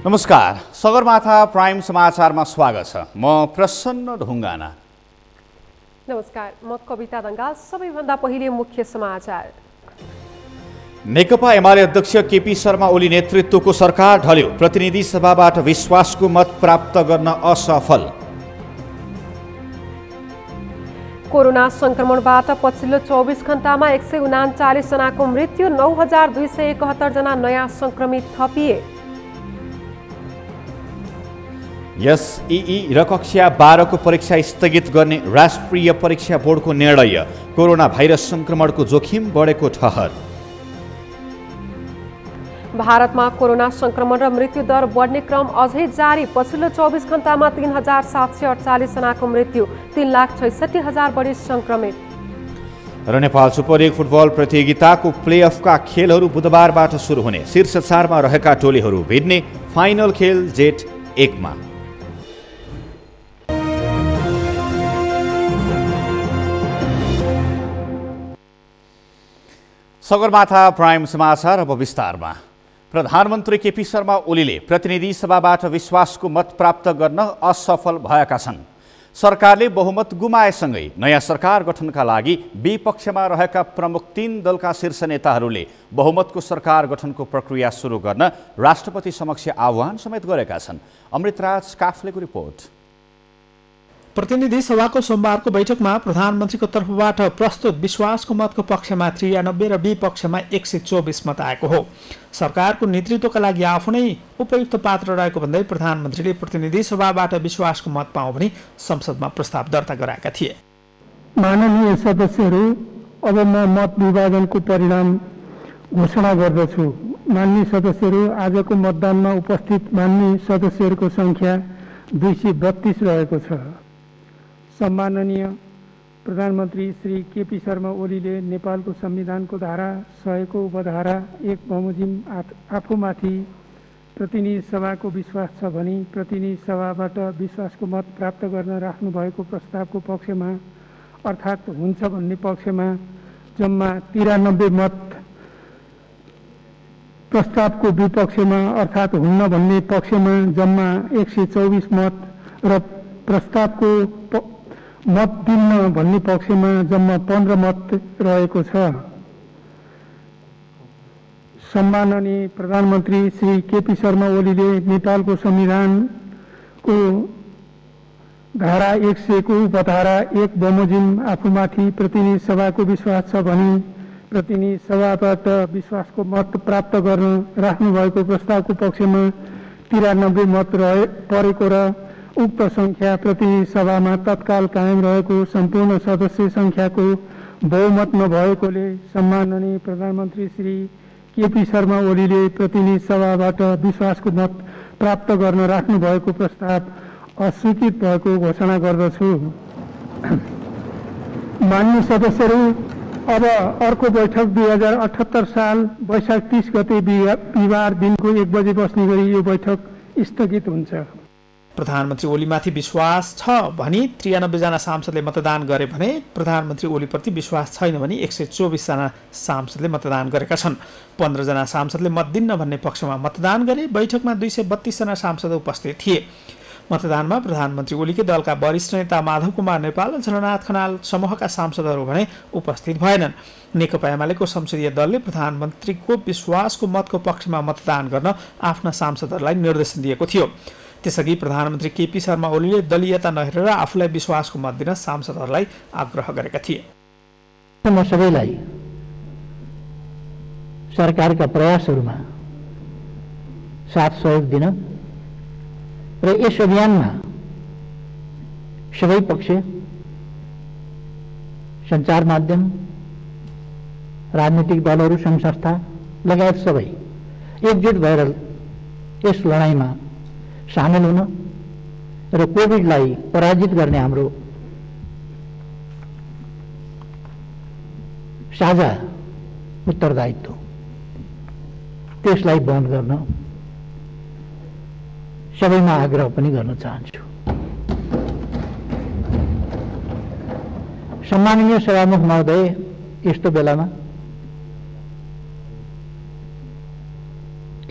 नमस्कार, सगरमाथा प्राइम समाचारमा स्वागत छ। म प्रसन्न ढुङ्गाना। नमस्कार, म कविता दङ्गाल। सबैभन्दा पहिले मुख्य समाचार। नेकपा एमाले अध्यक्ष केपी शर्मा ओली नेतृत्वको सरकार ढल्यो। प्रतिनिधि सभाबाट विश्वासको मत प्राप्त गर्न असफल। कोरोना संक्रमणबाट पछिल्लो 24 घण्टामा 139 जनाको मृत्यु, 9271 जना नयाँ संक्रमित थपिए। एसईई र कक्षा 12 को परीक्षा स्थगित गर्ने राष्ट्रिय परीक्षा बोर्डको निर्णय। कोरोना भाइरस संक्रमणको जोखिम बढेको ठहर। भारतमा कोरोना संक्रमण र मृत्यु दर बढ्ने क्रम अझै जारी। पछिल्लो 24 घण्टामा 3748 जनाको मृत्यु, 3,66,000 बढी संक्रमित। र नेपाल सुपर लिग फुटबल प्रतियोगिताको प्लेअफका खेलहरू बुधबारबाट सुरु हुने। शीर्ष 4 मा रहेका टोलीहरू भिड्ने। फाइनल खेल जेठ 1 मा। सगरमाथा प्राइम समाचार अब विस्तारमा। प्रधानमन्त्री केपी शर्मा ओलीले प्रतिनिधि सभाबाट विश्वासको मत प्राप्त गर्न असफल भएका छन्। सरकारले बहुमत गुमाएसँगै नयाँ सरकार गठनका लागि विपक्षमा रहेका प्रमुख 3 दलका शीर्ष नेताहरूले बहुमतको सरकार गठनको प्रक्रिया सुरु गर्न राष्ट्रपति समक्ष आह्वान समेत गरेका छन्। अमृतराज काफ्लेको रिपोर्ट। प्रतिनिधि सभाको सोमबारको बैठकमा प्रधानमन्त्रीको तर्फबाट प्रस्तुत विश्वासको मतको पक्षमा 93 र विपक्षमा 124 मत आएको हो। सरकारको नेतृत्वका लागि आफू नै उपयुक्त पात्र रहेको भन्दै प्रधानमन्त्रीले प्रतिनिधि सभाबाट विश्वासको मत पाऊ भनी संसदमा प्रस्ताव दर्ता गराएका थिए। माननीय सदस्यहरू, अब म मत विभाजनको परिणाम घोषणा गर्दछु। माननीय सदस्यहरू, आजको मतदानमा उपस्थित माननीय सदस्यहरूको संख्या 232 रहेको छ। सम्माननीय प्रधानमन्त्री श्री केपी शर्मा ओलीले नेपालको संविधानको धारा 100 को उपधारा 1 बमोजिम आफूमाथि प्रतिनिधि सभाको विश्वास छ भनी प्रतिनिधि सभाबाट विश्वासको मत प्राप्त गर्न राख्नुभएको प्रस्तावको पक्षमा अर्थात् हुन्छ भन्ने पक्षमा जम्मा 93 मत, प्रस्तावको विपक्षमा अर्थात् हुन्न भन्ने पक्षमा जम्मा 124 मत र प्रस्तावको मत दिन्न भन्ने पक्षमा जम्मा 15 मत रहेको छ। सम्माननीय प्रधानमन्त्री श्री केपी शर्मा ओलीले नेपालको संविधानको धारा 100 को उपधारा 1 बमोजिम आफूमाथि प्रतिनिधि सभाको विश्वास छ भनी प्रतिनिधि सभाबाट विश्वासको मत प्राप्त गर्न राख्नुभएको प्रस्तावको पक्षमा 93 मत परेको र उक्त संख्या प्रतिनिधि सभामा तत्काल कायम रहेको सम्पूर्ण सदस्य संख्याको बहुमत नभएकोले सम्माननीय प्रधानमन्त्री श्री केपी शर्मा ओलीले प्रतिनिधि सभाबाट विश्वासको मत प्राप्त गर्न राख्नुभएको प्रस्ताव अस्वीकृत भएको घोषणा गर्दछु। माननीय सदस्यहरू, अब अर्को बैठक 2078 साल वैशाख 30 गते बिहिबार दिनको 1 बजे बस्ने गरी यो बैठक स्थगित हुन्छ। प्रधानमन्त्री ओलीमाथि विश्वास छ भनी 93 जना सांसदले मतदान गरे भने प्रधानमन्त्री ओलीप्रति विश्वास छैन भनी 124 जना सांसदले मतदान गरेका छन्। 15 जना सांसदले मत दिन्न भन्ने पक्षमा मतदान गरे। बैठकमा 232 जना सांसद उपस्थित थिए। मतदानमा प्रधानमन्त्री ओलीकै दलका वरिष्ठ नेता माधव कुमार नेपाल र झलनाथ खनाल समूहका सांसदहरू भने उपस्थित भएनन्। नेकपा एमालेको संसदीय दलले प्रधानमन्त्रीको विश्वासको मतको पक्षमा मतदान गर्न आफ्ना सांसदहरूलाई निर्देशन दिएको थियो। त्यसअघि प्रधानमन्त्री केपी शर्मा ओलीले दलीयता नहेरेर आफूलाई विश्वासको मत दिन सांसदहरूलाई आग्रह गरेका थिए। म सबैलाई सरकारका प्रयासहरूमा साथ सहयोग दिन र यस अभियानमा सबै पक्ष, सञ्चार माध्यम, राजनीतिक दलहरू, सङ्घ संस्था लगायत सबै एकजुट भएर यस लडाईँमा सामेल हुन र कोभिडलाई पराजित गर्ने हाम्रो साझा उत्तरदायित्व त्यसलाई वहन गर्न सबैमा आग्रह पनि गर्न चाहन्छु। सम्माननीय सभामुख महोदय, यस्तो बेलामा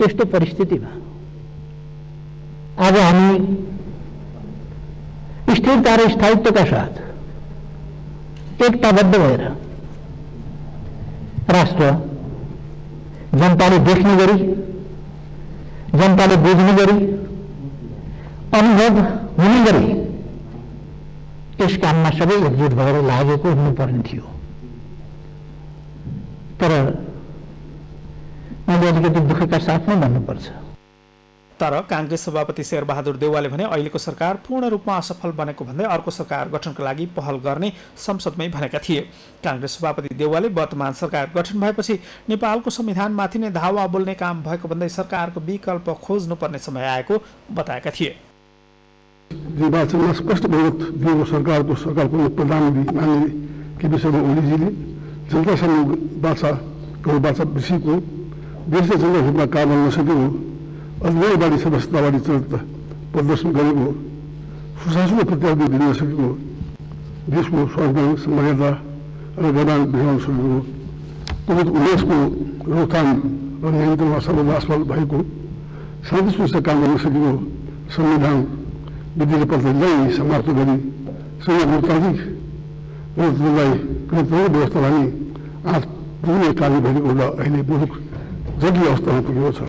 यस्तो परिस्थितिमा आज हामी स्थिरता र स्थायित्वका साथ एकताबद्ध भएर राष्ट्र जनताले देख्ने गरी, जनताले बुझ्ने गरी, अनुभव हुने गरी यस काममा सबै एकजुट भएर लागेको हुनुपर्ने थियो। तर मैले अलिकति दुःखका साथमा भन्नुपर्छ। तर कांग्रेस सभापति शेरबहादुर देउवाले भने अहिलेको सरकार पूर्ण रूपमा असफल बनेको भन्दै अर्को सरकार गठनका लागि पहल गर्ने संसदमै भनेका थिए। कांग्रेस सभापति देउवाले वर्तमान सरकार गठन भएपछि नेपालको संविधानमाथि नै धावा बोल्ने काम भएको भन्दै सरकारको विकल्प खोज्नुपर्ने समय आएको बताएका थिए। निर्वाचनमा स्पष्ट बहुमत दिएको सरकारको प्रधानमन्त्री माननीय केपी शर्मा ओलीजीले जनतासँग बाचा विषयको देशले जनता हितमा काम गर्न नसकेको, अझै सदस्यतावादी चरित्र प्रदर्शन गरेको, सुशासनको प्रत्याशा दिन नसकेको, देशको स्वाभिमान मर्यादा र गदान बिहान सकेको, कोभिड-19को रोकथाम र नियन्त्रणमा सर्वदा असफल भएको, शान्ति सुरक्षा काम गर्न सकेको, संविधान विधिले प्रतिलाई समाप्त गरी लोकतान्त्रिक व्यवस्थालाई आँट पुग्ने कार्य भएको एउटा अहिले मुलुक जटिल अवस्थामा पुगेको छ।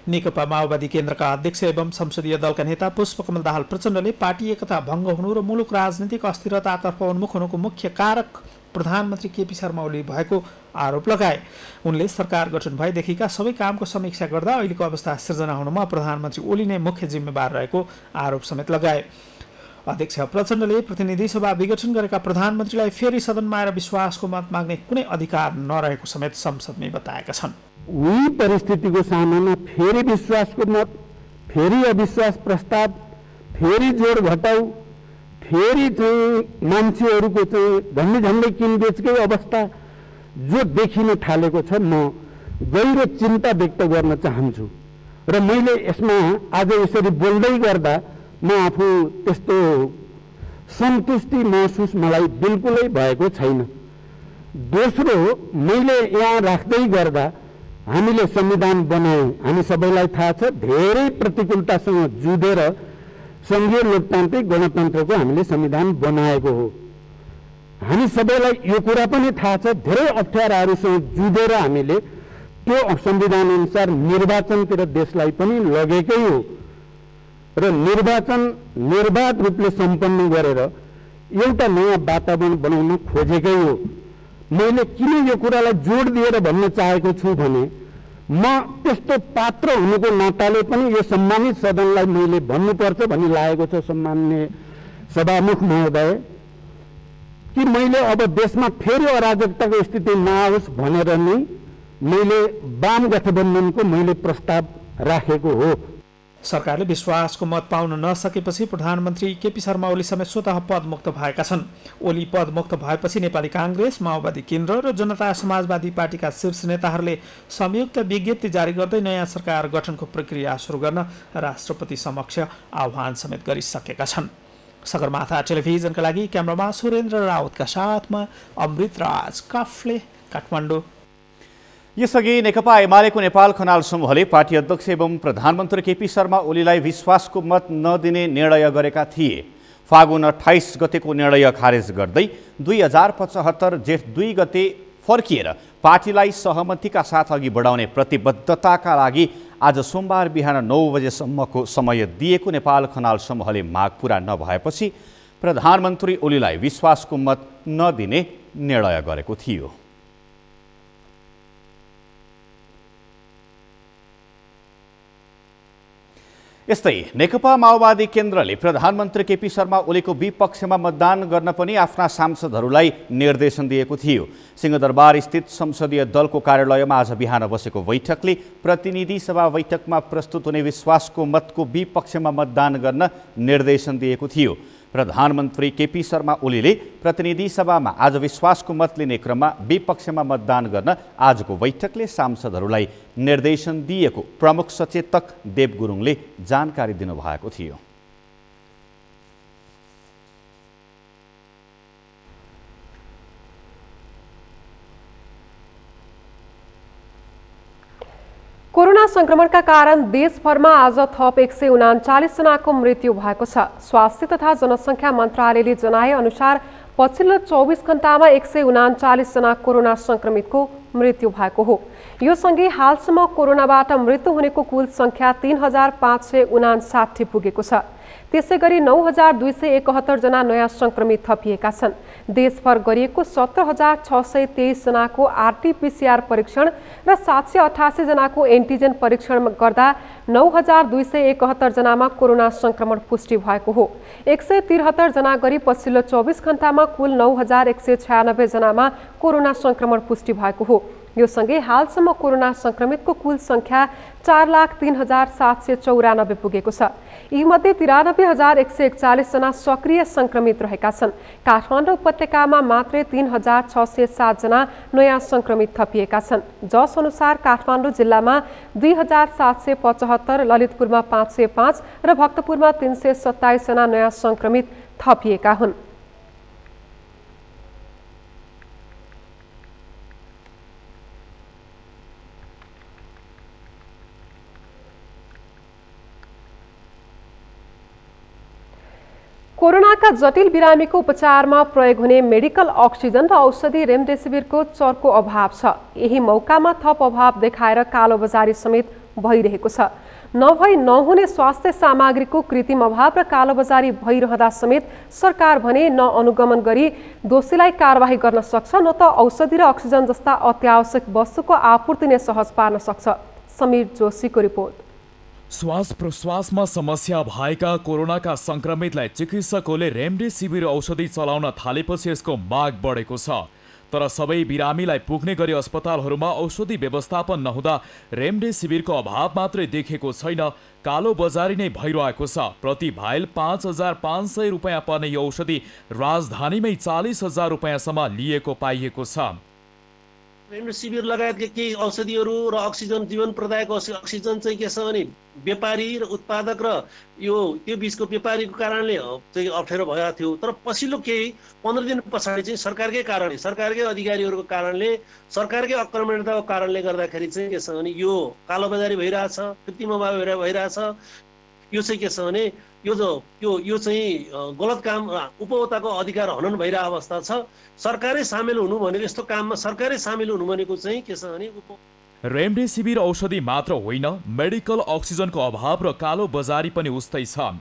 नेकपा माओवादी केन्द्रका अध्यक्ष एवं संसदीय दलका नेता पुष्पकमल दाहाल प्रचण्डले पार्टी एकता भङ्ग हुनु र मुलुक राजनीतिक अस्थिरतातर्फ उन्मुख हुनुको मुख्य कारक प्रधानमन्त्री केपी शर्मा ओली भएको आरोप लगाए। उनले सरकार गठन भएदेखिका सबै कामको समीक्षा गर्दा अहिलेको अवस्था सिर्जना हुनुमा प्रधानमन्त्री ओली नै मुख्य जिम्मेवार रहेको आरोप समेत लगाए। अध्यक्ष प्रचण्डले प्रतिनिधि सभा विघटन गरेका प्रधानमन्त्रीलाई फेरि सदनमा आएर विश्वासको मत माग्ने कुनै अधिकार नरहेको समेत संसदमै बताएका छन्। यही परिस्थितिको सामना फेरि विश्वासको मत, फेरि अविश्वास प्रस्ताव, फेरि जोड घटाउ, फेरि चाहिँ मान्छेहरूको चाहिँ झन्डै किनबेचकै अवस्था जो देखिन थालेको छ, म गहिरो चिन्ता व्यक्त गर्न चाहन्छु। र मैले यसमा आज यसरी बोल्दै गर्दा म आफू त्यस्तो सन्तुष्टि महसुस मलाई बिल्कुलै भएको छैन। दोस्रो, मैले यहाँ राख्दै गर्दा हामीले संविधान बनायौँ, हामी सबैलाई थाहा छ धेरै प्रतिकूलतासँग जुधेर संघीय लोकतान्त्रिक गणतन्त्रको हामीले संविधान बनाएको हो। हामी सबैलाई यो कुरा पनि थाहा छ धेरै अप्ठ्याराहरूसँग जुधेर हामीले त्यो संविधान अनुसार निर्वाचनतिर देशलाई पनि लगेकै हो र निर्वाचन निर्वाध रूपले सम्पन्न गरेर एउटा नयाँ वातावरण बनाउन खोजेकै हो। मैले किन यो कुरालाई जोड दिएर भन्न चाहेको छु भने म त्यस्तो पात्र हुनुको नाताले पनि यो सम्मानित सदनलाई मैले भन्नुपर्छ भन्ने लागेको छ सम्माननीय सभामुख महोदय, कि मैले अब देशमा फेरि अराजकताको स्थिति नआओस् भनेर नै मैले वाम गठबन्धनको मैले प्रस्ताव राखेको हो। सरकारले विश्वासको मत पाउन नसकेपछि प्रधानमन्त्री केपी शर्मा ओली समेत स्वतः पदमुक्त भएका छन्। ओली पदमुक्त भएपछि नेपाली कांग्रेस, माओवादी केन्द्र र जनता समाजवादी पार्टीका शीर्ष नेताहरूले संयुक्त विज्ञप्ति जारी गर्दै नयाँ सरकार गठनको प्रक्रिया सुरु गर्न राष्ट्रपति समक्ष आह्वान समेत गरिसकेका छन्। सगरमाथा टेलिभिजनका लागि क्यामेरामा सुरेन्द्र राउतका साथमा अमृत राज काफ्ले, काठमाडौँ। यसअघि नेकपा एमालेको नेपाल खनाल समूहले पार्टी अध्यक्ष एवं प्रधानमन्त्री केपी शर्मा ओलीलाई विश्वासको मत नदिने निर्णय गरेका थिए। फागुन 28 गतेको निर्णय खारेज गर्दै 2075 जेठ 2 गते फर्किएर पार्टीलाई सहमतिका साथ अघि बढाउने प्रतिबद्धताका लागि आज सोमबार बिहान 9 बजेसम्मको समय दिएको नेपाल खनाल समूहले माग पूरा नभएपछि प्रधानमन्त्री ओलीलाई विश्वासको मत नदिने निर्णय गरेको थियो। यस्तै नेकपा माओवादी केन्द्रले प्रधानमन्त्री केपी शर्मा ओलीको विपक्षमा मतदान गर्न पनि आफ्ना सांसदहरूलाई निर्देशन दिएको थियो। सिंहदरबार स्थित संसदीय दलको कार्यालयमा आज बिहान बसेको बैठकले प्रतिनिधि सभा बैठकमा प्रस्तुत हुने विश्वासको मतको विपक्षमा मतदान गर्न निर्देशन दिएको थियो। प्रधानमन्त्री केपी शर्मा ओलीले प्रतिनिधि सभामा आज विश्वासको मत लिने क्रममा विपक्षमा मतदान गर्न आजको बैठकले सांसदहरूलाई निर्देशन दिएको प्रमुख सचेतक देव गुरुङले जानकारी दिनुभएको थियो। कोरोना कोरोना संक्रमणका कारण देशभरमा आज थप 139 जनाको मृत्यु भएको छ। स्वास्थ्य तथा जनसङ्ख्या मन्त्रालयले जनाए अनुसार पछिल्लो 24 घण्टामा 139 जना कोरोना संक्रमितको मृत्यु भएको हो। यो सँगै हालसम्म कोरोनाबाट मृत्यु हुनेको कुल संख्या 3559 पुगेको छ। त्यसैगरी 9271 जना नयाँ संक्रमित थपिएका छन्। देशभर गरिएको 17623 जनाको आरटीपीसीआर परीक्षण र 788 जनाको एन्टिजेन परीक्षण गर्दा 9271 जनामा कोरोना संक्रमण पुष्टि भएको हो। 173 जना गरी पछिल्लो 24 घण्टामा कुल 9196 जनामा कोरोना संक्रमण पुष्टि भएको हो। यो सँगै हालसम्म कोरोना संक्रमितको कुल संख्या 4,03,794 पुगेको छ। यीमध्ये 93,141 जना सक्रिय संक्रमित रहेका छन्। काठमाडौँ उपत्यकामा मात्रै 3,607 जना नयाँ संक्रमित थपिएका छन्। जस अनुसार काठमाडौँ जिल्लामा 2,775, ललितपुरमा 505 र भक्तपुरमा 327 जना नयाँ संक्रमित थपिएका हुन्। कोरोनाका जटिल बिरामीको उपचारमा प्रयोग हुने मेडिकल अक्सिजन र औषधि रेमडेसिभिरको चर्को अभाव छ। यही मौकामा थप अभाव देखाएर कालोबजारी समेत भइरहेको छ। नभई नहुने स्वास्थ्य सामग्रीको कृत्रिम अभाव र कालोबजारी भइरहँदा समेत सरकार भने न अनुगमन गरी दोषीलाई कारबाही गर्न सक्छ, न त औषधि र अक्सिजन जस्ता अत्यावश्यक वस्तुको आपूर्ति नै सहज पार्न सक्छ। समीर जोशीको रिपोर्ट। श्वास प्रश्वासमा समस्या भएका कोरोनाका संक्रमितलाई चिकित्सकहरूले रेमडेसिभिर औषधि चलाउन थालेपछि यसको माग बढेको छ। तर सबै बिरामीलाई पुग्ने गरी अस्पतालहरूमा औषधि व्यवस्थापन नहुँदा रेमडेसिभिरको अभाव मात्रै देखेको छैन, कालो बजारी नै भइरहेको छ। प्रति भाइल 5,500 रुपियाँ पर्ने यो औषधि राजधानीमै 40,000 रुपियाँसम्म लिएको पाइएको छ। रेमडेसिभिर लगायतका केही औषधिहरू र अक्सिजन जीवन प्रदायक अक्सिजन चाहिँ के छ भने व्यापारी र उत्पादक र त्यो बीचको व्यापारीको कारणले चाहिँ अप्ठ्यारो भएको थियो। तर पछिल्लो केही 15 दिन पछाडि चाहिँ सरकारकै अधिकारीहरूको कारणले, सरकारकै अक्रमणताको कारणले गर्दाखेरि चाहिँ के छ भने यो कालोबजारी भइरहेछ, कृत्रिम अभाव भइरहेछ। यो चाहिँ के छ भने यो चाहिँ गलत काम, उपभोक्ताको अधिकार हनन भइरहेको अवस्था छ। सरकारै सामेल हुनु भनेको, यस्तो काममा सरकारै सामेल हुनु भनेको चाहिँ के छ भने रेमडेसिभिर औषधि मात्र होइन, मेडिकल अक्सिजनको अभाव र कालो बजारी पनि उस्तै छ।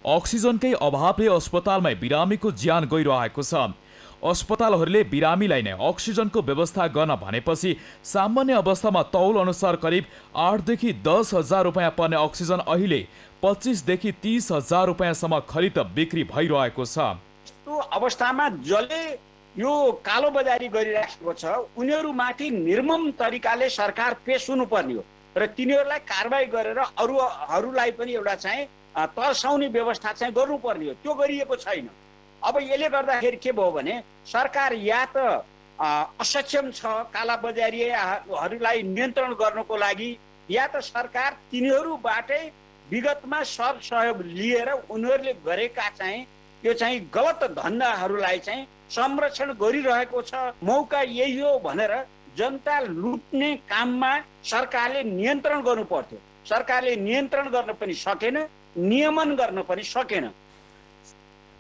अक्सिजनकै अभावले अस्पतालमै बिरामीको ज्यान गइरहेको छ। अस्पतालहरूले बिरामीलाई नै अक्सिजनको व्यवस्था गर्न भनेपछि सामान्य अवस्थामा तौल अनुसार करिब 8,000 देखि 10,000 रुपियाँ पर्ने अक्सिजन अहिले 25,000 देखि 30,000 रुपियाँसम्म खरिद बिक्री भइरहेको छ। यस्तो अवस्थामा जसले यो कालो बजारी गरिराखेको छ उनीहरूमाथि निर्मम तरिकाले सरकार पेश हुनुपर्ने हो र तिनीहरूलाई कारबाही गरेर अरूलाई पनि एउटा चाहिँ तर्साउने व्यवस्था चाहिँ गर्नुपर्ने हो। त्यो गरिएको छैन। अब यसले गर्दाखेरि के भयो भने सरकार या त असक्षम छ काला बजारीहरूलाई नियन्त्रण गर्नको लागि, या त सरकार तिनीहरूबाटै विगतमा सब सहयोग लिएर उनीहरूले गरेका चाहिँ यो चाहिँ गलत धन्दाहरूलाई चाहिँ संरक्षण गरिरहेको छ। मौका यही हो भनेर जनता लुट्ने काममा सरकारले नियन्त्रण गर्नु पर्थ्यो। सरकारले नियन्त्रण गर्न पनि सकेन, नियमन गर्न पनि सकेन।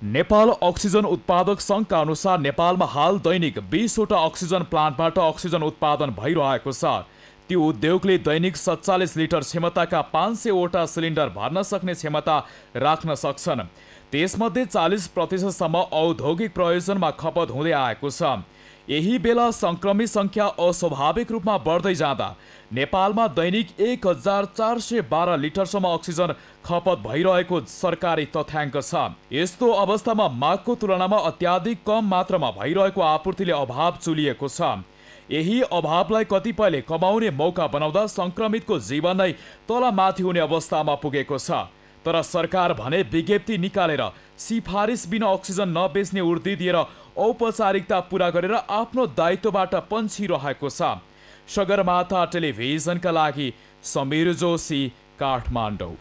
नेपाल अक्सिजन उत्पादक संघका अनुसार नेपालमा हाल दैनिक 20 वटा अक्सिजन प्लान्टबाट अक्सिजन उत्पादन भइरहेको छ। त्यो उद्योगले दैनिक 47 लिटर क्षमताका 500 वटा सिलिन्डर भर्न सक्ने क्षमता राख्न सक्छन्। त्यसमध्ये 40% औद्योगिक प्रयोजनमा खपत हुँदै आएको छ। यही बेला संक्रमित संख्या अस्वाभाविक रूपमा बढ्दै जाँदा नेपालमा दैनिक 1412 लिटरसम्म अक्सिजन खपत भइरहेको सरकारी तथ्याङ्क छ। यस्तो अवस्थामा मागको तुलनामा अत्याधिक कम मात्रामा भइरहेको आपूर्तिले अभाव चुलिएको छ। यही अभावलाई कतिपयले कमाउने मौका बनाउँदा संक्रमितको जीवन नै तलमाथि हुने अवस्थामा पुगेको छ। तर सरकार भने विज्ञप्ति निकालेर सिफारिस बिना अक्सिजन नबेच्ने उर्दी दिएर औपचारिकता पूरा गरेर आफ्नो दायित्वबाट पन्छिरहेको छ। सगरमाथा टेलिभिजनका लागि समीर जोशी, काठमाडौँ।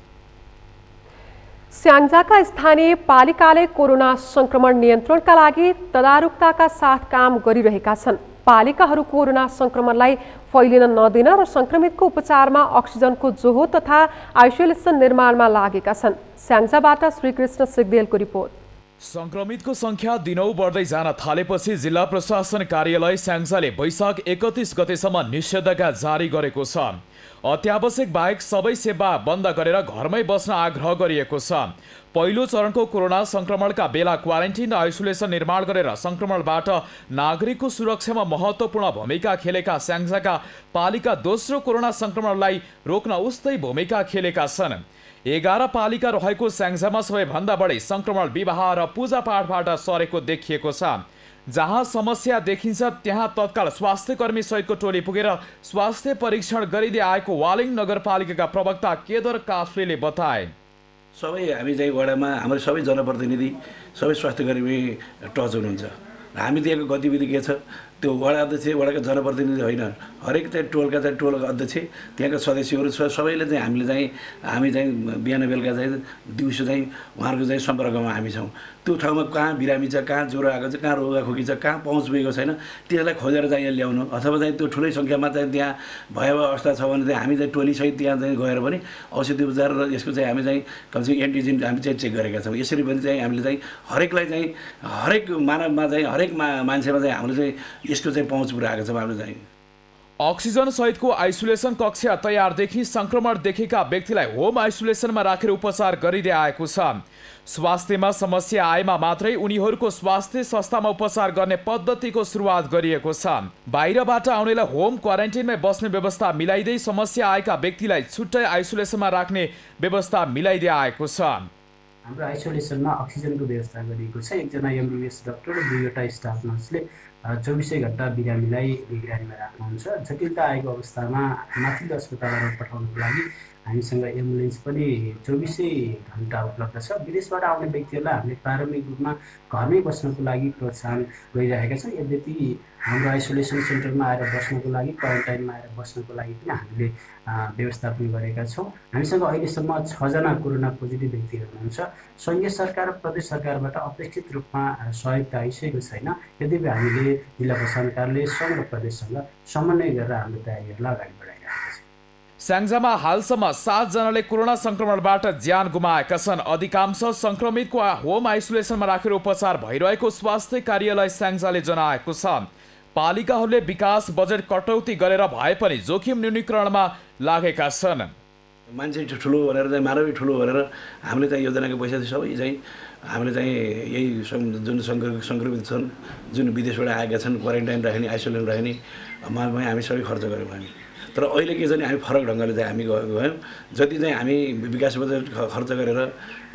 स्याङ्जाका स्थानीय पालिकाले कोरोना संक्रमण नियन्त्रणका लागि तदारुकताका साथ काम गरिरहेका छन्। पालिकाहरू कोरोना संक्रमणलाई फैलिन नदिन र संक्रमितको उपचारमा अक्सिजनको जोहो तथा आइसोलेसन निर्माणमा लागेका छन्। स्याङ्जाबाट श्रीकृष्ण सिगदेलको रिपोर्ट। संक्रमितको संख्या दिनौ बढ्दै जान थालेपछि जिल्ला प्रशासन कार्यालय स्याङ्जाले वैशाख 31 गतेसम्म निषेधाज्ञा जारी गरेको छ। अत्यावश्यक बाहेक सबै सेवा बन्द गरेर घरमै बस्न आग्रह गरिएको छ। पहिलो चरणको कोरोना संक्रमणका बेला क्वारेन्टाइन र आइसोलेसन निर्माण गरेर संक्रमणबाट नागरिकको सुरक्षामा महत्त्वपूर्ण भूमिका खेलेका स्याङ्जाका पालिका दोस्रो कोरोना संक्रमणलाई रोक्न उस्तै भूमिका खेलेका छन्। 11 पालिका रहेको स्याङ्जामा सबैभन्दा बढी संक्रमण विवाह र पूजापाठबाट सरेको देखिएको छ। जहाँ समस्या देखिन्छ त्यहाँ तत्काल स्वास्थ्यकर्मी सहितको टोली पुगेर स्वास्थ्य परीक्षण गरिँदै आएको वालिङ नगरपालिकाका प्रवक्ता केदर काफ्रेले बताए। सबै हामी चाहिँ वडामा हाम्रो सबै जनप्रतिनिधि सबै स्वास्थ्यकर्मी टच हुनुहुन्छ। हामी दिएको गतिविधि के छ त्यो वडा अध्यक्ष वडाका जनप्रतिनिधि होइन हरेक चाहिँ टोलका चाहिँ टोल अध्यक्ष त्यहाँका सदस्यहरू छ सबैले चाहिँ हामी चाहिँ बिहान बेलुका चाहिँ दिउँसो चाहिँ उहाँहरूको चाहिँ सम्पर्कमा हामी छौँ। त्यो ठाउँमा कहाँ बिरामी छ कहाँ ज्वरो आएको छ कहाँ रोगाखोकी छ कहाँ पहुँच पुगेको छैन त्यसलाई खोजेर चाहिँ यहाँ ल्याउनु अथवा चाहिँ त्यो ठुलै सङ्ख्यामा चाहिँ त्यहाँ भयावह अवस्था छ भने चाहिँ हामी चाहिँ टोलीसहित त्यहाँ चाहिँ गएर पनि औषधि उपचार र यसको चाहिँ हामी चाहिँ कमसेकम एन्टिजेन हामी चाहिँ चेक गरेका छौँ। यसरी पनि चाहिँ हामीले चाहिँ हरेकलाई चाहिँ हरेक मानवमा चाहिँ हरेक मान्छेमा चाहिँ हामीले चाहिँ यसको चाहिँ पहुँच पुऱ्याएको छ। हामीले चाहिँ अक्सिजन सहितको आइसोलेसन कक्ष तयारदेखि संक्रमण देखेका व्यक्तिलाई होम आइसोलेसनमा राखेर उपचार गरिँदै आएको छ। स्वास्थ्यमा समस्या आएमा मात्रै उनीहरूको स्वास्थ्य संस्थामा उपचार गर्ने पद्धतिको सुरुवात गरिएको छ। बाहिरबाट आउनेलाई होम क्वारेन्टाइनमै बस्ने व्यवस्था मिलाइदै समस्या आएका व्यक्तिलाई छुट्टै आइसोलेसनमा राख्ने व्यवस्था मिलाइदै आएको छ। हाम्रो आइसोलेसनमा अक्सिजनको व्यवस्था गरिएको छ। एकजना एमबिबिएस डाक्टर र 2वटा स्टाफ नर्सले 24 घण्टा बिरामीलाई निगरानीमा राख्नुहुन्छ। जटिलता आएको अवस्थामा माथिल्लो अस्पतालमा पठाउनको लागि हामीसँग एम्बुलेन्स पनि 24 घण्टा उपलब्ध छ। विदेशबाट आउने व्यक्तिहरूलाई हामीले प्रारम्भिक रूपमा घरमै बस्नको लागि प्रोत्साहन गरिरहेका छौँ। यद्यपि हाम्रो आइसोलेसन सेन्टरमा आएर बस्नको लागि क्वारेन्टाइनमा आएर बस्नको लागि पनि हामीले व्यवस्थापन गरेका छौँ। हामीसँग अहिलेसम्म 6 जना कोरोना पोजिटिभ व्यक्तिहरू हुनुहुन्छ। सङ्घीय सरकार र प्रदेश सरकारबाट अपेक्षित रूपमा सहयोग त आइसकेको छैन। यद्यपि हामीले जिल्ला प्रशासन कार्यालय सङ्घ र प्रदेशसँग समन्वय गरेर हाम्रो तयारीहरूलाई अगाडि बढाइरहेका छौँ। स्याङ्जामा हालसम्म 7 जनाले कोरोना संक्रमणबाट ज्यान गुमाएका छन्। अधिकांश संक्रमितको होम आइसोलेसनमा राखेर उपचार भइरहेको स्वास्थ्य कार्यालय स्याङ्जाले जनाएको छ। पालिकाहरूले विकास बजेट कटौती गरेर भए पनि जोखिम न्यूनीकरणमा लागेका छन्। मान्छे ठुलो भनेर चाहिँ मानवीय ठुलो भनेर हामीले चाहिँ योजनाको पैसा सबै चाहिँ हामीले चाहिँ यही जुन सङ्क्रमित छन् जुन विदेशबाट आएका छन् क्वारेन्टाइन राख्ने आइसोलेसन राख्ने हामी सबै खर्च गऱ्यौँ हामी। तर अहिले के छ भने हामी फरक ढङ्गले चाहिँ हामी गयौँ। जति चाहिँ हामी विकास बजेट खर्च गरेर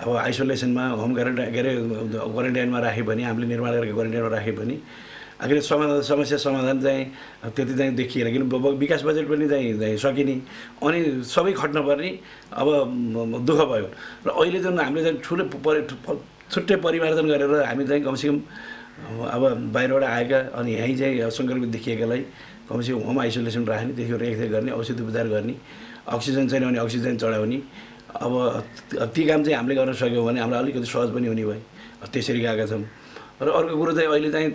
अब आइसोलेसनमा होम क्वारेन्टाइनमा राख्यो भने हामीले निर्माण गरेको क्वारेन्टाइनमा राख्यो भने आखिर समस्या समाधान चाहिँ त्यति चाहिँ देखिएन। किन विकास बजेट पनि चाहिँ सकिने अनि सबै खट्नुपर्ने अब दुःख भयो। र अहिले जुन हामीले चाहिँ छुट्टै परिमार्जन गरेर हामी चाहिँ कमसेकम अब बाहिरबाट आएका अनि यहीँ चाहिँ सङ्क्रमित देखिएकालाई कमसेकम होम आइसोलेसन राख्ने त्यसको रेखदेख गर्ने औषधि उपचार गर्ने अक्सिजन छैन भने अक्सिजन चढाउने अब ती काम चाहिँ हामीले गर्न सक्यौँ भने हामीलाई अलिकति सहज पनि हुने भयो। त्यसरी गएका छौँ। र अर्को कुरो चाहिँ अहिले चाहिँ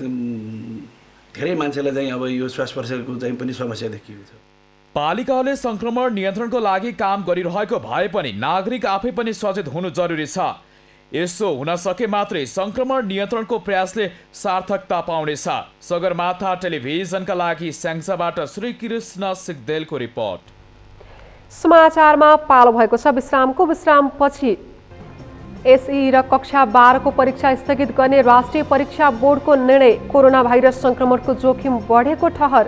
धेरै मान्छेलाई चाहिँ अब यो श्वास प्रश्वासको चाहिँ पनि समस्या देखिएको छ। पालिकाले संक्रमण नियन्त्रणको लागि काम गरिरहेको भए पनि नागरिक आफै पनि सचेत हुनु जरुरी छ। यसो हुन सके मात्रै संक्रमण नियन्त्रणको प्रयासले सार्थकता पाउनेछ। सगरमाथा टेलिभिजनका लागि स्याङ्जाबाट श्रीकृष्ण सिगदेलको रिपोर्ट। समाचारमा पालो भएको छ विश्रामपछि एसई र कक्षा 12 को परीक्षा स्थगित गर्ने राष्ट्रिय परीक्षा बोर्डको निर्णय कोरोना भाइरस संक्रमणको जोखिम बढेको ठहर।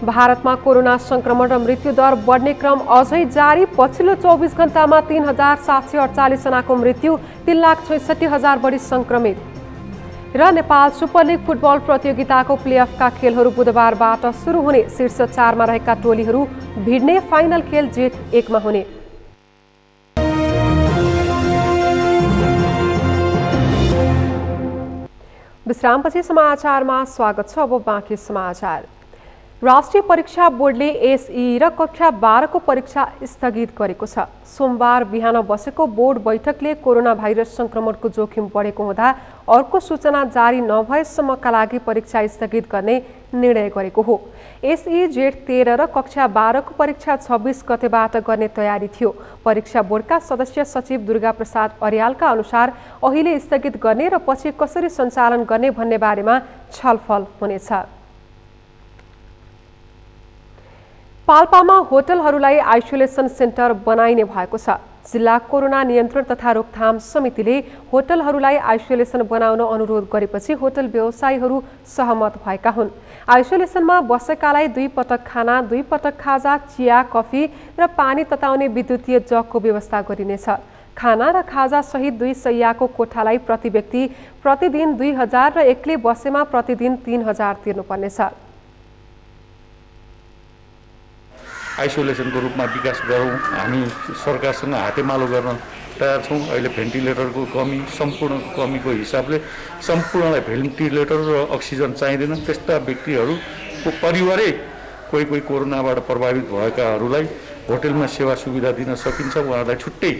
भारतमा कोरोना संक्रमण र मृत्यु दर बढ्ने क्रम अझै जारी। पछिल्लो 24 घण्टामा 3748 जनाको मृत्यु, 3,66,000 बढी संक्रमित। र नेपाल सुपर लिग फुटबल प्रतियोगिताको प्लेअफका खेलहरू बुधबारबाट सुरु हुने। शीर्ष 4 मा रहेका टोलीहरू भिड्ने। फाइनल खेल जेठ 1 मा हुने। विश्रामपछि समाचारमा स्वागत छ। अब बाँकी समाचार। राष्ट्रिय परीक्षा बोर्डले एसई र कक्षा 12 को परीक्षा स्थगित गरेको छ। सोमबार बिहान बसेको बोर्ड बैठकले कोरोना भाइरस संक्रमणको जोखिम बढेको हुँदा अर्को सूचना जारी नभएसम्मका लागि परीक्षा स्थगित गर्ने निर्णय गरेको हो। एसई जेठ 13 र कक्षा 12 को परीक्षा 26 गतेबाट गर्ने तयारी थियो। परीक्षा बोर्डका सदस्य सचिव दुर्गा प्रसाद अर्यालका अनुसार अहिले स्थगित गर्ने र पछि कसरी सञ्चालन गर्ने भन्ने बारेमा छलफल हुनेछ। पाल्पामा होटलहरूलाई आइसोलेसन सेन्टर बनाइने भएको छ। जिल्ला कोरोना नियन्त्रण तथा रोकथाम समितिले होटलहरूलाई आइसोलेसन बनाउन अनुरोध गरेपछि होटल व्यवसायीहरू सहमत भएका हुन्। आइसोलेसनमा बसेकालाई 2 पटक खाना, 2 पटक खाजा, चिया, कफी र पानी तताउने विद्युतीय जगको व्यवस्था गरिनेछ। खाना र खाजा सहित 2 शैय्याको कोठालाई प्रति व्यक्ति प्रतिदिन 2000 र एक्लै बसेमा प्रतिदिन 3000 तिर्नुपर्नेछ। आइसोलेसनको रूपमा विकास गरौँ। हामी सरकारसँग हातेमालो गर्न तयार छौँ। अहिले भेन्टिलेटरको कमी, सम्पूर्ण कमीको हिसाबले सम्पूर्णलाई भेन्टिलेटर र अक्सिजन चाहिँदैन। त्यस्ता व्यक्तिहरूको परिवारै कोही कोरोनाबाट प्रभावित भएकाहरूलाई होटलमा सेवा सुविधा दिन सकिन्छ। उहाँहरूलाई छुट्टै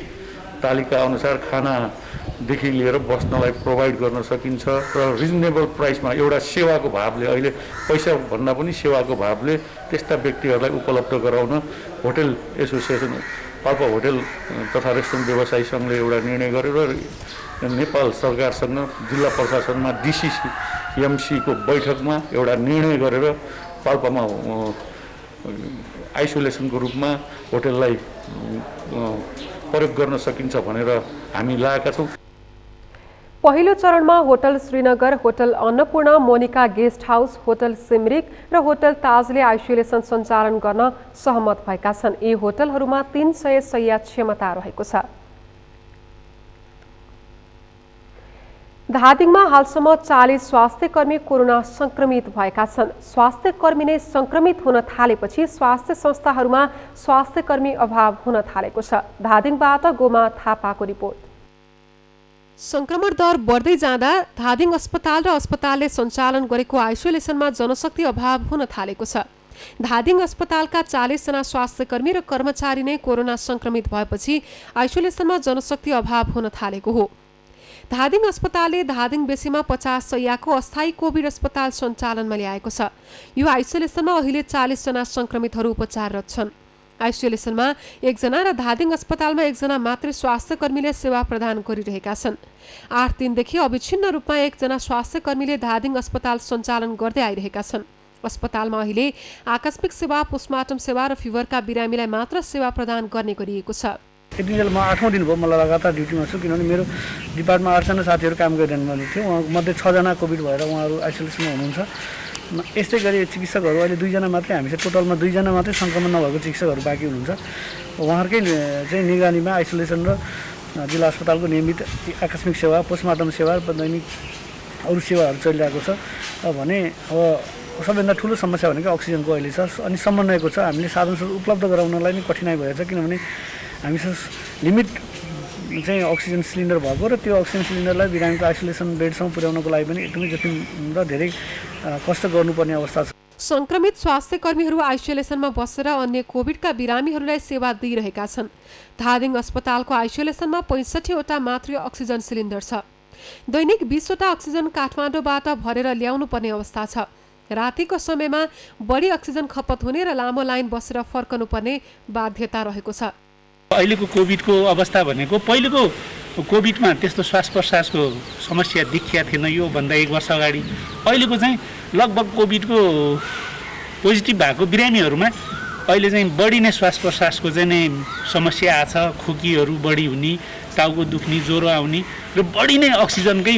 तालिका अनुसार खानादेखि लिएर बस्नलाई प्रोभाइड गर्न सकिन्छ र रिजनेबल प्राइसमा एउटा सेवाको भावले, अहिले पैसा भन्दा पनि सेवाको भावले त्यस्ता व्यक्तिहरूलाई उपलब्ध गराउन होटल एसोसिएसन, पाल्पा होटल तथा रेस्टुरेन्ट व्यवसायी सङ्घले एउटा निर्णय गरेर नेपाल सरकारसँग जिल्ला प्रशासनमा डिसिसी एमसीको बैठकमा एउटा निर्णय गरेर पाल्पामा आइसोलेसनको रूपमा होटललाई प्रयोग गर्न सकिन्छ भनेर हामी लागेका छौँ। पहिलो चरणमा hotel Srinagar, hotel Annapurna, Monica guest house, hotel Simrik र होटल ताजले आइसोलेसन सञ्चालन गर्न सहमत भएका छन्। यी होटलहरूमा 300 शैय्या क्षमता रहेको छ। धादिङमा हालसम्म 40 स्वास्थ्यकर्मी कोरोना संक्रमित भएका छन्। स्वास्थ्यकर्मी नै संक्रमित हुन थालेपछि स्वास्थ्य संस्थाहरूमा स्वास्थ्यकर्मी अभाव हुन थालेको छ। धादिङबाट गोमा थापाको रिपोर्ट। संक्रमण दर बढ्दै जाँदा धादिङ अस्पताल र अस्पतालले सञ्चालन गरेको आइसोलेसनमा जनशक्ति अभाव हुन थालेको छ। धादिङ अस्पतालका 40 जना स्वास्थ्यकर्मी र कर्मचारी नै कोरोना संक्रमित भएपछि आइसोलेसनमा जनशक्ति अभाव हुन थालेको हो। धादिङ अस्पतालले धादिङ बेसीमा 50 शैय्याको अस्थायी कोभिड अस्पताल सञ्चालनमा ल्याएको छ। यो आइसोलेसनमा अहिले 40 जना संक्रमितहरू उपचाररत छन्। आइसोलेसनमा 1 जना र धादिङ अस्पतालमा 1 जना मात्रै स्वास्थ्यकर्मीले सेवा प्रदान गरिरहेका छन्। 8 दिनदेखि अविच्छिन्न रूपमा 1 जना स्वास्थ्यकर्मीले धादिङ अस्पताल सञ्चालन गर्दै आइरहेका छन्। अस्पतालमा अहिले आकस्मिक सेवा, पोस्टमार्टम सेवा र फिभरका बिरामीलाई मात्र सेवा प्रदान गर्ने गरिएको छ। यतिन्जेल म 8औं दिन भयो मलाई लगातार ड्युटीमा छु, किनभने मेरो डिपार्टमेन्टमा 8 जना साथीहरू काम गरिरहनु थियो। उहाँमध्ये 6 जना कोभिड भएर उहाँहरू आइसोलेसनमा हुनुहुन्छ। यस्तै गरी चिकित्सकहरू अहिले 2 जना मात्रै, हामी चाहिँ टोटलमा 2 जना मात्रै सङ्क्रमण नभएको चिकित्सकहरू बाँकी हुनुहुन्छ। उहाँहरूकै चाहिँ निगरानीमा आइसोलेसन र जिल्ला अस्पतालको नियमित आकस्मिक सेवा, पोस्टमार्टम सेवा र दैनिक अरू सेवाहरू चलिरहेको छ। भने अब सबैभन्दा ठुलो समस्या भनेको अक्सिजनको अहिले छ। अनि समन्वयको छ। हामीले साधन उपलब्ध गराउनलाई नै कठिनाइ भएको छ, किनभने हामीसँग लिमिट चाहिँ अक्सिजन सिलिन्डर भएको र त्यो अक्सिजन सिलिन्डरलाई बिरामीको आइसोलेसन बेडसम्म पुर्याउनको लागि पनि एकदमै जोखिम र धेरै कष्ट गर्नुपर्ने अवस्था छ। संक्रमित स्वास्थ्यकर्मीहरू आइसोलेसनमा बसेर अन्य कोभिडका बिरामीहरूलाई सेवा दिइरहेका छन्। धादिङ अस्पतालको आइसोलेसनमा 65 वटा मात्र अक्सिजन सिलिन्डर छ। दैनिक 20 वटा अक्सिजन काठमाडौँबाट भरेर ल्याउनु पर्ने अवस्था छ। रातिको समयमा बढी अक्सिजन खपत हुने र लामो लाइन बसेर फर्कनु पर्ने बाध्यता रहेको छ। अहिलेको कोभिडको अवस्था भनेको पहिलेको कोभिडमा त्यस्तो श्वास प्रश्वासको समस्या देखिया थिएन यो भन्दा 1 वर्ष अगाडि। अहिलेको चाहिँ लगभग कोभिडको पोजिटिभ भएको बिरामीहरूमा अहिले चाहिँ बढी नै श्वास प्रश्वासको चाहिँ नै समस्या आछ। खोकीहरू बढी हुने, टाउको दुख्ने, ज्वरो आउने र बढी नै अक्सिजनकै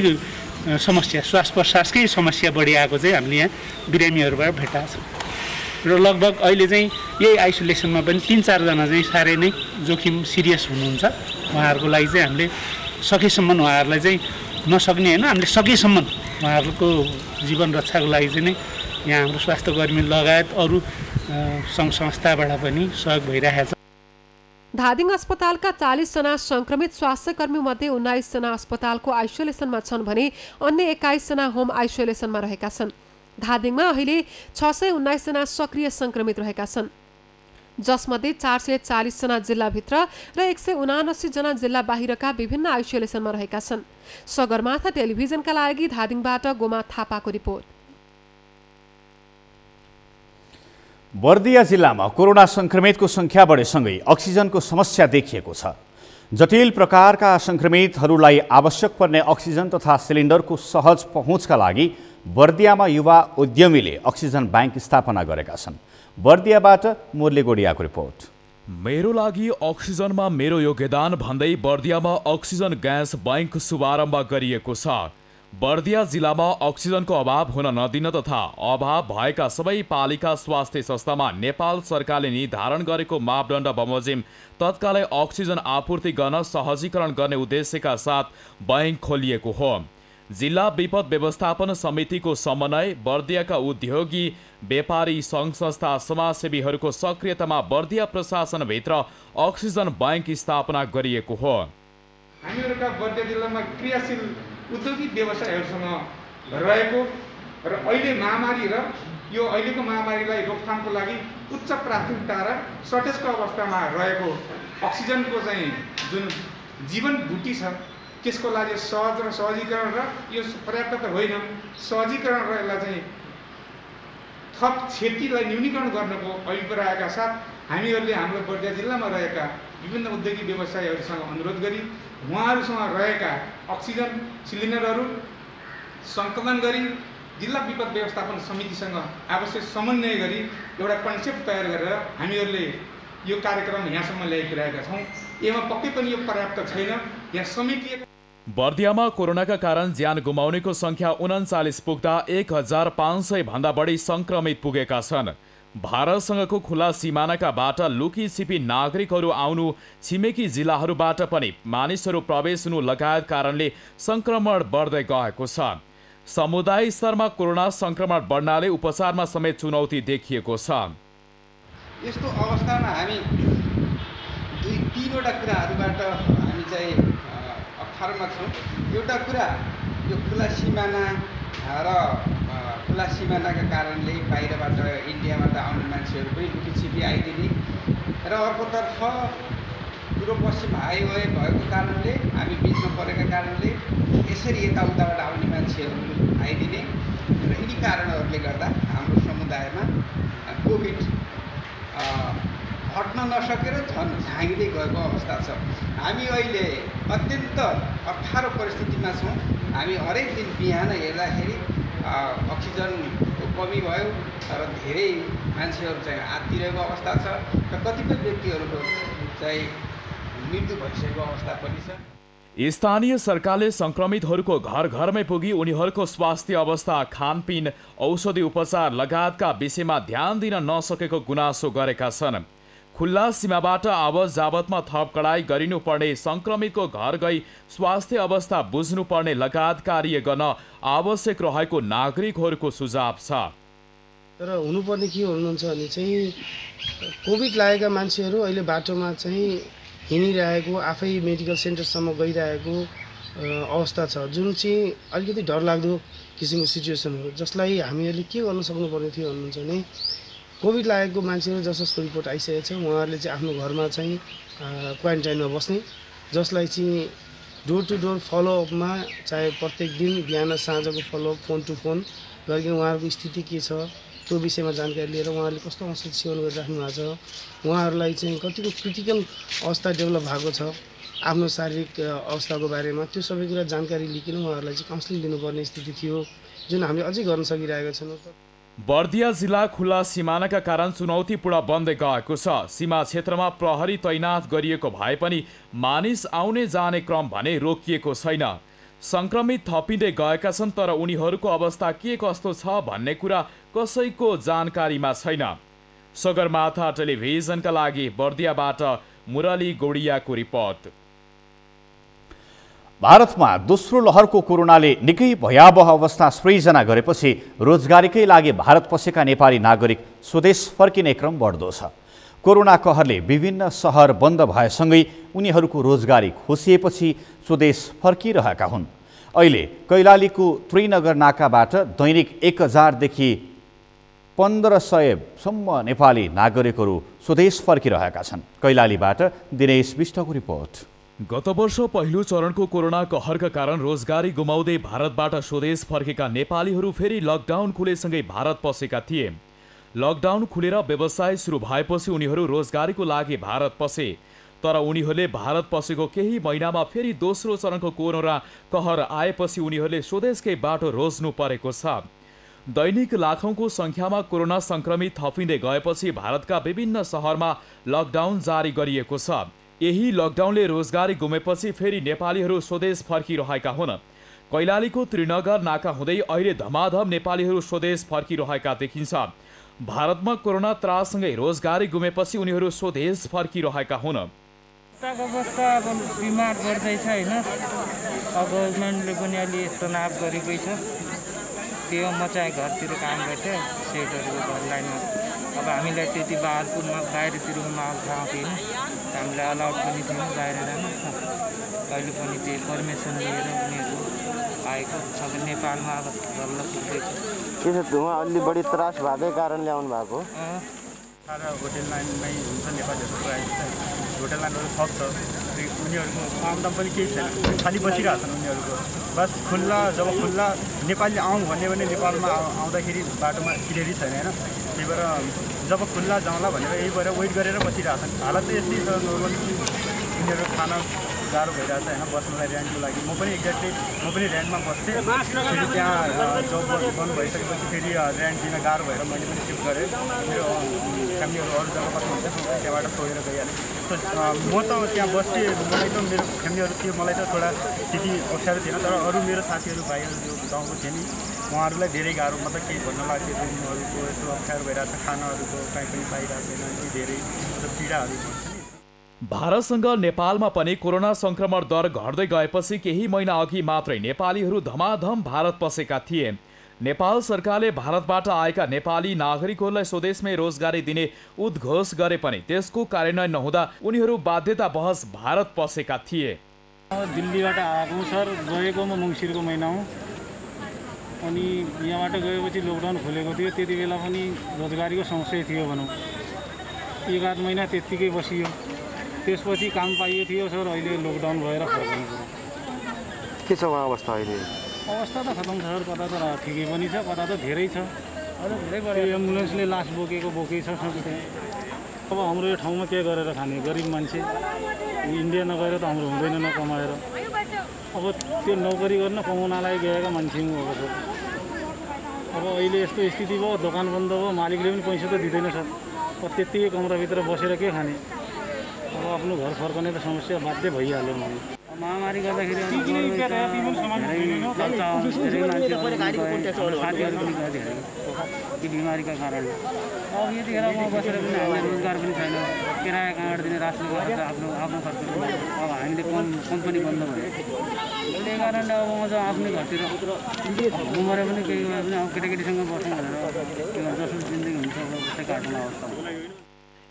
समस्या, श्वास प्रश्वासकै समस्या बढी आएको चाहिँ हामीले यहाँ बिरामीहरूबाट भेटाएको छ। र लगभग अहिले चाहिँ यही आइसोलेसनमा पनि 3-4 जना चाहिँ साह्रै नै जोखिम सिरियस हुनुहुन्छ। उहाँहरूको लागि चाहिँ हामीले सकेसम्म उहाँहरूलाई चाहिँ नसक्ने होइन, हामीले सकेसम्म उहाँहरूको जीवन रक्षाको लागि चाहिँ नै यहाँ हाम्रो स्वास्थ्यकर्मी लगायत अरू सङ्घ संस्थाबाट पनि सहयोग भइरहेको छ। धादिङ अस्पतालका 40 जना संक्रमित स्वास्थ्यकर्मी मध्ये 19 जना अस्पतालको आइसोलेसनमा छन् भने अन्य 21 जना होम आइसोलेसनमा रहेका छन्। धादिङमा अहिले 619 जना सक्रिय संक्रमित रहेका छन्, जसमध्ये 440 जना जिल्लाभित्र र 179 जना जिल्ला बाहिरका विभिन्न आइसोलेसनमा रहेका छन्। सगरमाथा टेलिभिजनका लागि धादिङबाट गोमा थापाको रिपोर्ट। बर्दिया जिल्लामा कोरोना संक्रमितको संख्या बढेसँगै अक्सिजनको समस्या देखिएको छ। जटिल प्रकारका संक्रमितहरूलाई आवश्यक पर्ने अक्सिजन तथा सिलिन्डरको सहज पहुँचका लागि बर्दियामा युवा उद्यमीले अक्सिजन बैंक स्थापना गरेका छन्। बर्दियाबाट मुरली गोडियाको रिपोर्ट। मेरो लागि अक्सिजनमा मेरो योगदान भन्दै बर्दियामा अक्सिजन ग्यास बैंक शुभारम्भ गरिएको छ। बर्दिया जिल्लामा अक्सिजनको अभाव हुन नदिन तथा अभाव भएका सबै पालिका स्वास्थ्य संस्थामा नेपाल सरकारले निर्धारण गरेको मापदण्ड बमोजिम तत्कालै अक्सिजन आपूर्ति गर्न सहजीकरण गर्ने उद्देश्यका साथ बैंक खोलिएको हो। जिल्ला विपद व्यवस्थापन समितिको समन्वय, बर्दियाका उद्योगी, व्यापारी सङ्घ संस्था, समाजसेवीहरूको सक्रियतामा बर्दिया प्रशासनभित्र अक्सिजन बैंक स्थापना गरिएको हो। हामीहरूका बर्दिया जिल्लामा क्रियाशील उद्योगिक व्यवसायहरूसँग रहेको र अहिले महामारी र यो अहिलेको महामारीलाई रोकथामको लागि उच्च प्राथमिकता र सर्टेजको अवस्थामा रहेको अक्सिजनको चाहिँ जुन जीवन बुटी छ त्यसको लागि सहज र सहजीकरण र यो पर्याप्त त होइन, सहजीकरण र यसलाई चाहिँ थप क्षतिलाई न्यूनीकरण गर्नको अभिप्रायका साथ हामीहरूले हाम्रो बर्दिया जिल्लामा रहेका विभिन्न उद्योगिक व्यवसायहरूसँग अनुरोध गरी उहाँहरूसँग रहेका अक्सिजन सिलिन्डरहरू सङ्कलन गरी जिल्ला विपद व्यवस्थापन समितिसँग आवश्यक समन्वय गरी एउटा कन्सेप्ट तयार गरेर हामीहरूले यो कार्यक्रम यहाँसम्म ल्याइपुर्याएका छौँ। यसमा पक्कै पनि यो पर्याप्त छैन। यहाँ समिति बर्दियामा कोरोनाका कारण ज्यान गुमाउनेको संख्या 39 पुग्दा 1500 भन्दा बढी संक्रमित पुगेका छन्। भारतसँगको खुला सिमानाकाबाट लुकी छिपी नागरिकहरू आउनु, छिमेकी जिल्लाहरूबाट पनि मानिसहरू प्रवेश हुनु लगायत कारणले संक्रमण बढ्दै गएको छ। समुदाय स्तरमा कोरोना संक्रमण बढ्नाले उपचारमा समेत चुनौती देखिएको छ। यस्तो अवस्थामा हामी तीनवटा कुराहरूबाट हामी चाहिँ अप्ठ्यारोमा छौँ। एउटा कुरा यो खुला सिमाना र खुला सिमानाका कारणले बाहिरबाट इन्डियाबाट आउने मान्छेहरू पनि लुकीछिपी आइदिने र अर्कोतर्फ पूर्व पश्चिम हाइवे भएको कारणले हामी बिचमा परेका कारणले यसरी यताउताबाट आउने मान्छेहरू आइदिने र यिनी कारणहरूले गर्दा हाम्रो समुदायमा कोभिड हट्न नसकेर झन् झाँगिँदै गएको अवस्था छ। हामी अहिले अत्यन्त अप्ठ्यारो परिस्थितिमा छौँ। हामी हरेक दिन बिहान हेर्दाखेरि अक्सिजनको कमी भयो र धेरै मान्छेहरू चाहिँ आत्तिरहेको अवस्था छ र कतिपय व्यक्तिहरूको चाहिँ मृत्यु भइसकेको अवस्था पनि छ। स्थानीय सरकारले संक्रमितहरूको घर घरमै पुगी उनीहरूको स्वास्थ्य अवस्था, खानपिन, औषधि उपचार लगायतका विषयमा ध्यान दिन नसकेको गुनासो गरेका छन्। खुल्ला सीमाबाट आवत जावतमा थप कडाई गरिनुपर्ने, संक्रमितको घर गई स्वास्थ्य अवस्था बुझ्नुपर्ने लगायत कार्य गर्न आवश्यक रहेको नागरिकहरूको सुझाव छ। तर हुनुपर्ने के हुनुहुन्छ भने चाहिँ कोभिड लागेका मान्छेहरू अहिले बाटोमा चाहिँ हिँडिरहेको, आफै मेडिकल सेन्टरसम्म गइरहेको अवस्था छ, जुन चाहिँ अलिकति डरलाग्दो किसिमको सिचुएसन हो, जसलाई हामीहरूले के गर्न सक्नुपर्ने थियो भन्नुहुन्छ भने कोभिड लागेको मान्छेहरू जसको रिपोर्ट आइसकेको छ उहाँहरूले चाहिँ आफ्नो घरमा चाहिँ क्वारेन्टाइनमा बस्ने, जसलाई चाहिँ डोर टु डोर फलोअपमा चाहे प्रत्येक दिन बिहान साँझको फलोअप फोन टु फोन गरिकन उहाँहरूको स्थिति के छ त्यो विषयमा जानकारी लिएर उहाँहरूले कस्तो औषध सेवन गरिराख्नु भएको छ, उहाँहरूलाई चाहिँ कतिको क्रिटिकल अवस्था डेभलप भएको छ आफ्नो शारीरिक अवस्थाको बारेमा, त्यो सबै कुरा जानकारी लिइकन उहाँहरूलाई चाहिँ काउन्सिलिङ दिनुपर्ने स्थिति थियो, जुन हामीले अझै गर्न सकिरहेका छैनौँ। बर्दिया जिल्ला खुला सिमानाका कारण चुनौतीपूर्ण बन्दै गएको छ। सीमा क्षेत्रमा प्रहरी तैनात गरिएको भए पनि मानिस आउने जाने क्रम भने रोकिएको छैन। संक्रमित थपिँदै गएका छन् तर उनीहरूको अवस्था के कस्तो छ भन्ने कुरा कसैको जानकारीमा छैन। सगरमाथा टेलिभिजनका लागि बर्दियाबाट मुरली गोडियाको रिपोर्ट। भारतमा दोस्रो लहरको कोरोनाले निकै भयावह अवस्था सृजना गरेपछि रोजगारीकै लागि भारत पसेका नेपाली नागरिक स्वदेश फर्किने क्रम बढ्दो छ। कोरोना कहरले विभिन्न सहर बन्द भएसँगै उनीहरूको रोजगारी खोसिएपछि स्वदेश फर्किरहेका हुन्। अहिले कैलालीको त्रिनगर नाकाबाट दैनिक 1000 देखि 1500 सम्म नेपाली नागरिकहरू स्वदेश फर्किरहेका छन्। कैलालीबाट दिनेश विष्टको रिपोर्ट। गत वर्ष पहिलो चरणको कोरोना कहरका कारण रोजगारी गुमाउँदै भारतबाट स्वदेश फर्केका नेपालीहरू फेरि लकडाउन खुलेसँगै भारत पसेका थिए। लकडाउन खुलेर व्यवसाय सुरु भएपछि उनीहरू रोजगारीको लागि भारत पसे, तर उनीहरूले भारत पसेको केही महिनामा फेरि दोस्रो चरणको कोरोना कहर आएपछि उनीहरूले स्वदेशकै बाटो रोज्नु परेको छ। दैनिक लाखौंको संख्यामा कोरोना संक्रमित थपिँदै गएपछि भारतका विभिन्न शहरमा लकडाउन जारी गरिएको छ। यही लकडाउनले रोजगारी गुमेपछि फेरि नेपालीहरू स्वदेश फर्किरहेका हुन्। कैलालीको त्रिनगर नाका हुँदै अहिले धमाधम नेपालीहरू स्वदेश फर्किरहेका देखिन्छ। भारतमा कोरोना त्राससँगै रोजगारी गुमेपछि उनीहरू स्वदेश फर्किरहेका हुन्। अवस्था अब बिमार गर्दैछ हैन, अब गभर्नमेन्टले पनि अलि तनाव गरेकै छ। त्यो म चाहिँ घरतिर काम गर्थेँ, सेटहरूको घर लाइनमा। अब हामीलाई त्यति बाहिरतिरमा थाहा थिएन, हामीलाई अलाउड पनि थिएन बाहिर जानु। अहिले पनि त्यो पर्मिसन लिएर उनीहरू आएको सबै नेपालमा अब डल्ल पुग्दैछ। त्यसो उहाँ अलि बढी त्रास भएकै कारण ल्याउनु भएको। सारा होटेल लाइनमै हुन्छ नेपालीहरू प्रायः चाहिँ होटेल लाइनहरू थप छ, उनीहरूको आमदाम पनि केही छैन, खालि बसिरहेको छन् उनीहरूको। बस जब खुल्ला नेपाली आउँ भन्यो भने नेपालमा आउँदाखेरि बाटोमा क्लियरै छैन होइन, त्यही भएर जब खुल्ला जाउँला भनेर यही भएर वेट गरेर बसिरहेको छन्। हालत चाहिँ यस्तै छ नर्मली, उनीहरू खाना गाह्रो भइरहेको छ होइन बस्नुलाई रेन्टको लागि। म पनि रेन्टमा बस्थेँ, फेरि त्यहाँ जब बन्द भइसकेपछि फेरि रेन्ट दिन गाह्रो भएर मैले पनि सिफ्ट गरेँ। मेरो फ्यामिलीहरू अरू जग्गा बस्नुहुन्छ त्यहाँबाट छोडेर गइहालेँ। म त त्यहाँ बस्थेँ, मलाई त मेरो फ्यामिलीहरू थियो, मलाई त थोडा त्यति अप्ठ्यारो थिएन, तर अरू मेरो साथीहरू भाइहरू जो गाउँको थिए नि उहाँहरूलाई धेरै गाह्रो, मतलब केही भन्न लाग्थ्यो। रुमहरूको यस्तो अप्ठ्यारो भइरहेको छ, खानाहरूको काहीँ पनि पाइरहेको छैन, धेरै पीडाहरू छ। भारतसँग नेपालमा पनि कोरोना संक्रमण दर घट्दै गएपछि केही महिना अघि मात्रै नेपालीहरू धमाधम भारत पसेका थिए। नेपाल सरकारले भारतबाट आएका नेपाली नागरिकहरूलाई स्वदेशमै रोजगारी दिने उद्घोष गरे पनि त्यसको कार्यान्वयन नहुँदा उनीहरू बाध्यता बहस भारत पसेका थिए। दिल्लीबाट आएको सर, गएको म मङ्सिरको महिना हो, अनि यहाँबाट गएपछि लकडाउन खोलेको थियो। त्यति बेला पनि रोजगारीको समस्या थियो भनौँ, 1-8 महिना त्यत्तिकै बसियो। त्यसपछि काम पाइयो थियो सर, अहिले लकडाउन भएर फर्किनु पर्यो। के छ उहाँ अवस्था अहिले? अवस्था त खतम छ सर, कता त ठिकै पनि छ, कता त धेरै छ। एम्बुलेन्सले लास बोकै छ सबै। अब हाम्रो यो ठाउँमा के गरेर खाने, गरिब मान्छे, इन्डिया नगएर त हाम्रो हुँदैन नकमाएर। अब त्यो नोकरी गर्न कमाउनलाई गएका मान्छे हो अब सर। अब अहिले यस्तो स्थिति भयो, दोकान बन्द भयो, मालिकले पनि पैसा त दिँदैन सर। त्यत्तिकै कमराभित्र बसेर के खाने? अब आफ्नो घर फर्कने त समस्या बाध्य भइहाल्यो। महामारी गर्दाखेरि बिमारीका कारणले अब यतिखेर म बसेर पनि हामीलाई रोजगार पनि छैन, किराया कहाँबाट दिने, रासन गर्छ आफ्नो खर्च। अब हामीले कम्पनी बन्द भयो, त्यही कारणले अब म चाहिँ आफ्नै घरतिर घुमेर पनि केही पनि अब केटाकेटीसँग बस्नु भनेर जसो जिन्दगी हुन्छ त्यस्तै काट्ने अवस्था हो।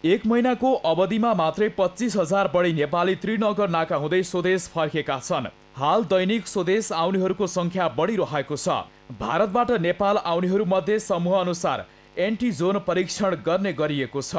1 महिनाको अवधिमा मात्रै 25,000 बढी नेपाली त्रिनगर नाका हुँदै स्वदेश फर्केका छन्। हाल दैनिक स्वदेश आउनेहरूको संख्या बढिरहेको छ। भारतबाट नेपाल आउनेहरूमध्ये समूह अनुसार एन्टिजोन परीक्षण गर्ने गरिएको छ।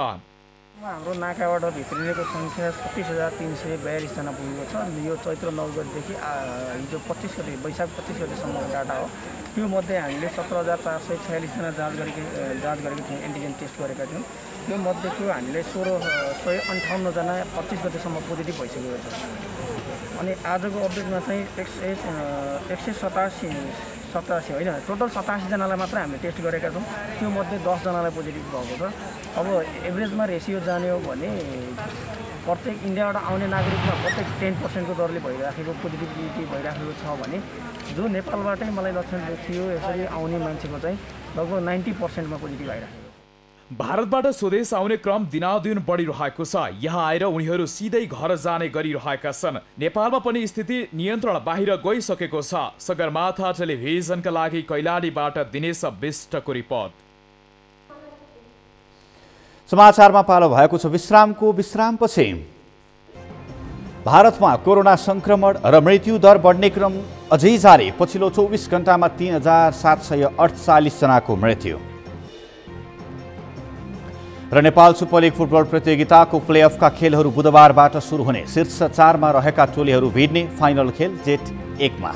हाम्रो नाकाबाट भित्रिनेको संख्या 36,342 जना पुगेको छ। यो चैत्र 9 गतेदेखि हिजो 25 गते वैशाख 25 गतेसम्मको डाटा हो। त्यो मध्ये हामीले 17,446 जना जाँच गरेको थियौँ, एन्टिजेन टेस्ट गरेका थियौँ। त्यो मध्येको हामीले 1,658 जना 25 गतेसम्म पोजिटिभ भइसकेको छ। अनि आजको अपडेटमा चाहिँ 187 होइन, टोटल 87 जनालाई मात्र हामीले टेस्ट गरेका छौँ। त्यो मध्ये 10 जनालाई पोजिटिभ भएको छ। अब एभरेजमा रेसियो जाने हो भने प्रत्येक इन्डियाबाट आउने नागरिकमा प्रत्येक 10% को दरले भइराखेको पोजिटिभिटी भइराखेको छ भने जो नेपालबाटै मलाई लक्षण देखियो यसरी आउने मान्छेको चाहिँ लगभग 90% मा पोजिटिभ आइराखेको। भारतबाट स्वदेश आउने क्रम दिनादिन बढिरहेको छ। यहाँ आएर उनीहरू सिधै घर जाने गरिरहेका छन्। नेपालमा पनि स्थिति नियन्त्रण बाहिर गइसकेको छ। सगरमाथा टेलिभिजनका लागि कैलालीबाट दिनेश विष्टको रिपोर्ट। समाचारमा पालो भएको छ विश्रामको। विश्रामपछि भारतमा कोरोना संक्रमण र मृत्यु दर बढ्ने क्रम अझै जारी पछिल्लो 24 घण्टामा 3748 जनाको मृत्यु। र नेपाल सुपर लिग फुटबल प्रतियोगिताको प्लेअफका खेलहरू बुधबारबाट सुरु हुने। शीर्ष 4 मा रहेका टोलीहरू भिड्ने। फाइनल खेल जेठ 1 मा।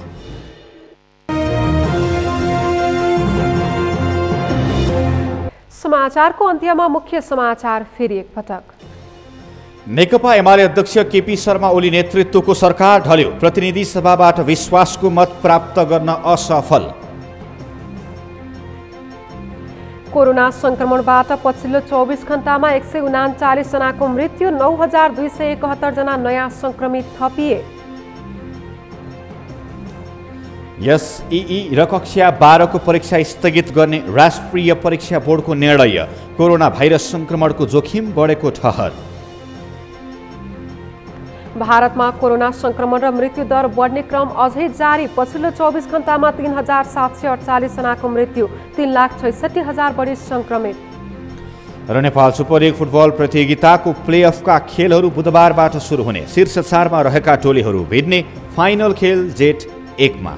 समाचारको अन्त्यमा मुख्य समाचार फेरि एकपटक। नेकपा एमाले अध्यक्ष केपी शर्मा ओली नेतृत्वको सरकार ढल्यो। प्रतिनिधि सभाबाट विश्वासको मत प्राप्त गर्न असफल। कोरोना संक्रमणबाट पछिल्लो 24 घण्टामा 139 जनाको मृत्यु। 9271 जना नयाँ संक्रमित थपिए। एसईई र कक्षा 12 को परीक्षा स्थगित गर्ने राष्ट्रिय परीक्षा बोर्डको निर्णय। कोरोना भाइरस संक्रमणको जोखिम बढेको ठहर। भारतमा कोरोना संक्रमण र मृत्यु दर बढ्ने क्रम अझै जारी। पछिल्लो 24 घण्टामा 3748 जनाको मृत्यु। 3,66,000 बढी संक्रमित। र नेपाल सुपर लिग फुटबल प्रतियोगिताको प्लेअफका खेलहरू बुधबारबाट सुरु हुने। शीर्ष 4 मा रहेका टोलीहरू भिड्ने। फाइनल खेल जेठ 1 मा।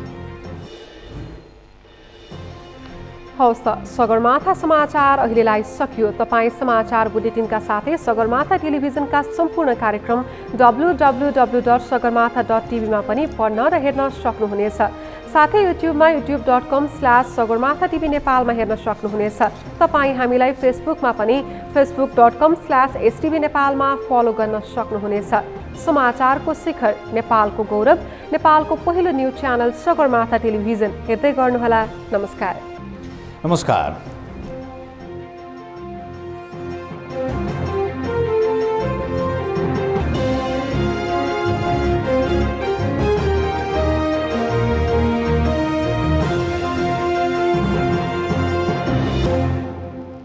हवस् त सगरमाथा समाचार अहिलेलाई सकियो। तपाईँ समाचार बुलेटिनका साथै सगरमाथा टेलिभिजनका सम्पूर्ण कार्यक्रम www.sagarmatha.tv मा पनि पढ्न र हेर्न सक्नुहुनेछ। साथै युट्युबमा youtube.com/sagarmatha TV नेपालमा हेर्न सक्नुहुनेछ। तपाईँ हामीलाई फेसबुकमा पनि facebook.com/stv नेपालमा फलो गर्न सक्नुहुनेछ। समाचारको शिखर नेपालको गौरव नेपालको पहिलो न्युज च्यानल सगरमाथा टेलिभिजन हेर्दै गर्नुहोला। नमस्कार। नमस्कार।